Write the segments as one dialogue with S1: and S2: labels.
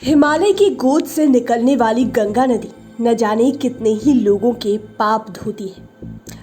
S1: हिमालय की गोद से निकलने वाली गंगा नदी न जाने कितने ही लोगों के पाप धोती है,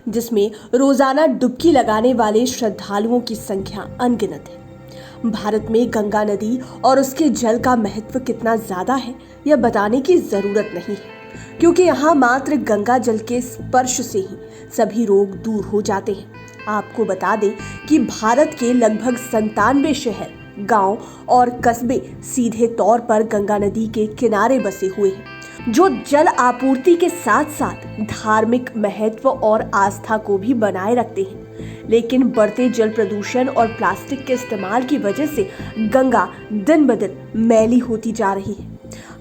S1: जिसमें रोजाना डुबकी लगाने वाले श्रद्धालुओं की संख्या अनगिनत है। भारत में गंगा नदी और उसके जल का महत्व कितना ज्यादा है यह बताने की जरूरत नहीं है, क्योंकि यहाँ मात्र गंगा जल के स्पर्श से ही सभी रोग दूर हो जाते हैं। आपको बता दें कि भारत के लगभग 97 शहर, गांव और कस्बे सीधे तौर पर गंगा नदी के किनारे बसे हुए हैं, जो जल आपूर्ति के साथ साथ धार्मिक महत्व और आस्था को भी बनाए रखते हैं। लेकिन बढ़ते जल प्रदूषण और प्लास्टिक के इस्तेमाल की वजह से गंगा दिन ब दिन मैली होती जा रही है।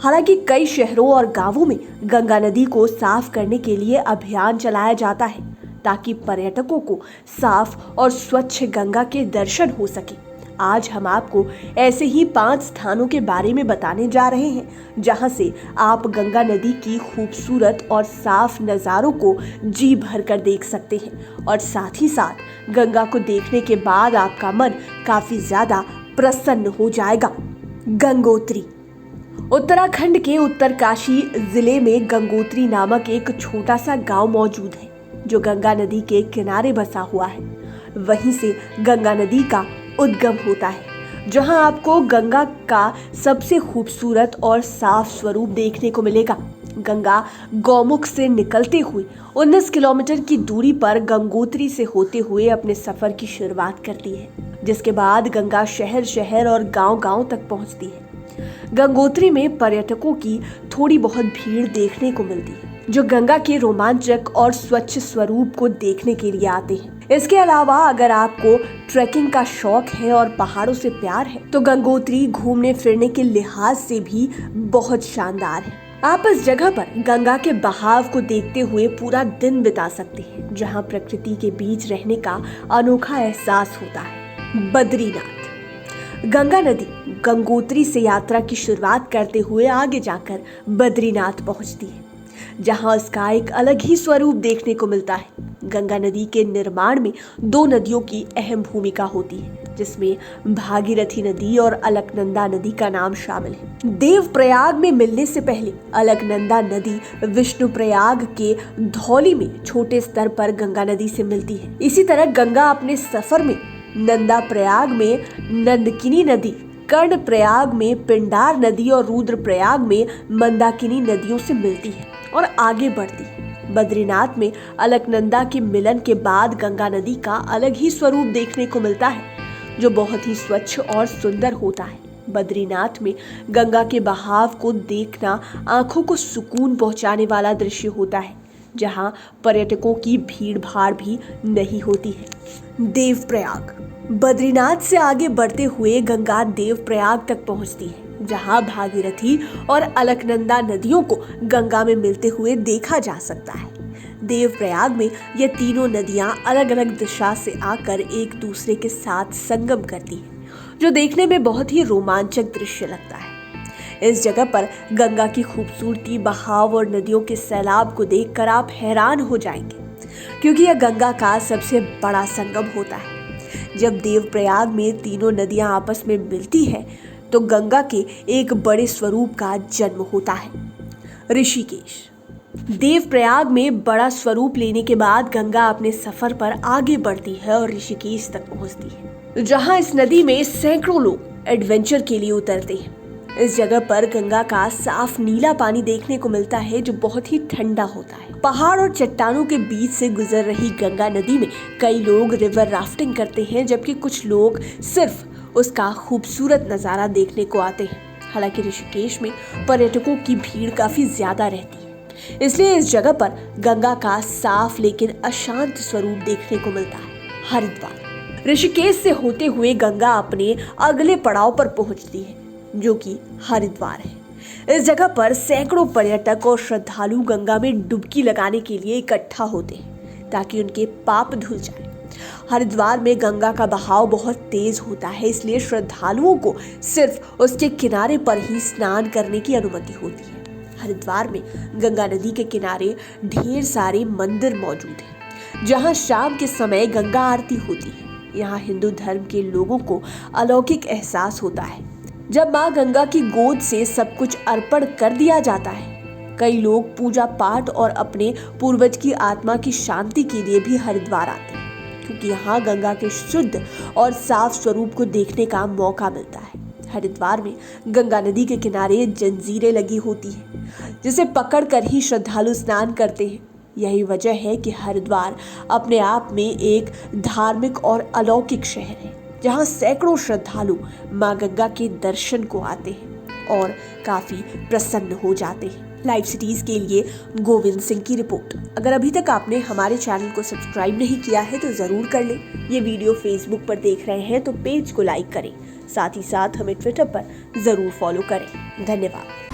S1: हालांकि कई शहरों और गांवों में गंगा नदी को साफ करने के लिए अभियान चलाया जाता है, ताकि पर्यटकों को साफ और स्वच्छ गंगा के दर्शन हो सके। आज हम आपको ऐसे ही 5 स्थानों के बारे में बताने जा रहे हैं, जहां से आप गंगा नदी की खूबसूरत और साफ नज़ारों को जी भर कर देख सकते हैं और साथ ही साथ गंगा को देखने के बाद आपका मन काफी ज्यादा प्रसन्न हो जाएगा। गंगोत्री। उत्तराखंड के उत्तरकाशी जिले में गंगोत्री नामक एक छोटा सा गांव मौजूद है, जो गंगा नदी के किनारे बसा हुआ है। वहीं से गंगा नदी का उद्गम होता है, जहां आपको गंगा का सबसे खूबसूरत और साफ स्वरूप देखने को मिलेगा। गंगा गौमुख से निकलते हुए 19 किलोमीटर की दूरी पर गंगोत्री से होते हुए अपने सफर की शुरुआत करती है, जिसके बाद गंगा शहर शहर और गांव-गांव तक पहुंचती है। गंगोत्री में पर्यटकों की थोड़ी बहुत भीड़ देखने को मिलती है, जो गंगा के रोमांचक और स्वच्छ स्वरूप को देखने के लिए आते हैं। इसके अलावा अगर आपको ट्रैकिंग का शौक है और पहाड़ों से प्यार है, तो गंगोत्री घूमने फिरने के लिहाज से भी बहुत शानदार है। आप इस जगह पर गंगा के बहाव को देखते हुए पूरा दिन बिता सकते हैं, जहां प्रकृति के बीच रहने का अनोखा एहसास होता है। बद्रीनाथ। गंगा नदी गंगोत्री से यात्रा की शुरुआत करते हुए आगे जाकर बद्रीनाथ पहुंचती है, जहां उसका एक अलग ही स्वरूप देखने को मिलता है। गंगा नदी के निर्माण में 2 नदियों की अहम भूमिका होती है, जिसमें भागीरथी नदी और अलकनंदा नदी का नाम शामिल है। देवप्रयाग में मिलने से पहले अलकनंदा नदी विष्णुप्रयाग के धौली में छोटे स्तर पर गंगा नदी से मिलती है। इसी तरह गंगा अपने सफर में नंदा प्रयाग में नंदकिनी नदी, कर्णप्रयाग में पिंडार नदी और रुद्रप्रयाग में मंदाकिनी नदियों से मिलती है और आगे बढ़ती है। बद्रीनाथ में अलकनंदा के मिलन के बाद गंगा नदी का अलग ही स्वरूप देखने को मिलता है, जो बहुत ही स्वच्छ और सुंदर होता है। बद्रीनाथ में गंगा के बहाव को देखना आंखों को सुकून पहुंचाने वाला दृश्य होता है, जहां पर्यटकों की भीड़ भाड़ भी नहीं होती है। देवप्रयाग। बद्रीनाथ से आगे बढ़ते हुए गंगा देवप्रयाग तक पहुंचती है, जहां भागीरथी और अलकनंदा नदियों को गंगा में मिलते हुए देखा जा सकता है। देवप्रयाग में ये तीनों नदियां अलग अलग दिशा से आकर एक दूसरे के साथ संगम करती हैं, जो देखने में बहुत ही रोमांचक दृश्य लगता है। इस जगह पर गंगा की खूबसूरती, बहाव और नदियों के सैलाब को देखकर आप हैरान हो जाएंगे, क्योंकि यह गंगा का सबसे बड़ा संगम होता है। जब देवप्रयाग में तीनों नदियां आपस में मिलती हैं, तो गंगा के एक बड़े स्वरूप का जन्म होता है। ऋषिकेश। देवप्रयाग में बड़ा स्वरूप लेने के बाद गंगा अपने सफर पर आगे बढ़ती है और ऋषिकेश तक पहुंचती है, जहां इस नदी में सैकड़ों लोग एडवेंचर के लिए उतरते हैं। इस जगह पर गंगा का साफ नीला पानी देखने को मिलता है, जो बहुत ही ठंडा होता है। पहाड़ और चट्टानों के बीच से गुजर रही गंगा नदी में कई लोग रिवर राफ्टिंग करते हैं, जबकि कुछ लोग सिर्फ उसका खूबसूरत नज़ारा देखने को आते हैं। हालांकि ऋषिकेश में पर्यटकों की भीड़ काफी ज्यादा रहती है, इसलिए इस जगह पर गंगा का साफ लेकिन अशांत स्वरूप देखने को मिलता है। हरिद्वार। ऋषिकेश से होते हुए गंगा अपने अगले पड़ाव पर पहुंचती है, जो कि हरिद्वार है। इस जगह पर सैकड़ों पर्यटक और श्रद्धालु गंगा में डुबकी लगाने के लिए इकट्ठा होते हैं, ताकि उनके पाप धुल जाए। हरिद्वार में गंगा का बहाव बहुत तेज होता है, इसलिए श्रद्धालुओं को सिर्फ उसके किनारे पर ही स्नान करने की अनुमति होती है। हरिद्वार में गंगा नदी के किनारे ढेर सारे मंदिर मौजूद हैं, जहां शाम के समय गंगा आरती होती है। यहाँ हिंदू धर्म के लोगों को अलौकिक एहसास होता है। जब माँ गंगा की गोद से सब कुछ अर्पण कर दिया जाता है, कई लोग पूजा पाठ और अपने पूर्वज की आत्मा की शांति के लिए भी हरिद्वार आते हैं, क्योंकि यहाँ गंगा के शुद्ध और साफ स्वरूप को देखने का मौका मिलता है। हरिद्वार में गंगा नदी के किनारे जंजीरें लगी होती हैं, जिसे पकड़कर ही श्रद्धालु स्नान करते हैं। यही वजह है कि हरिद्वार अपने आप में एक धार्मिक और अलौकिक शहर है, जहां सैकड़ों श्रद्धालु मां गंगा के दर्शन को आते हैं और काफी प्रसन्न हो जाते हैं। लाइव सिटीज के लिए गोविंद सिंह की रिपोर्ट। अगर अभी तक आपने हमारे चैनल को सब्सक्राइब नहीं किया है तो जरूर कर लें। ये वीडियो फेसबुक पर देख रहे हैं तो पेज को लाइक करें, साथ ही साथ हमें ट्विटर पर जरूर फॉलो करें। धन्यवाद।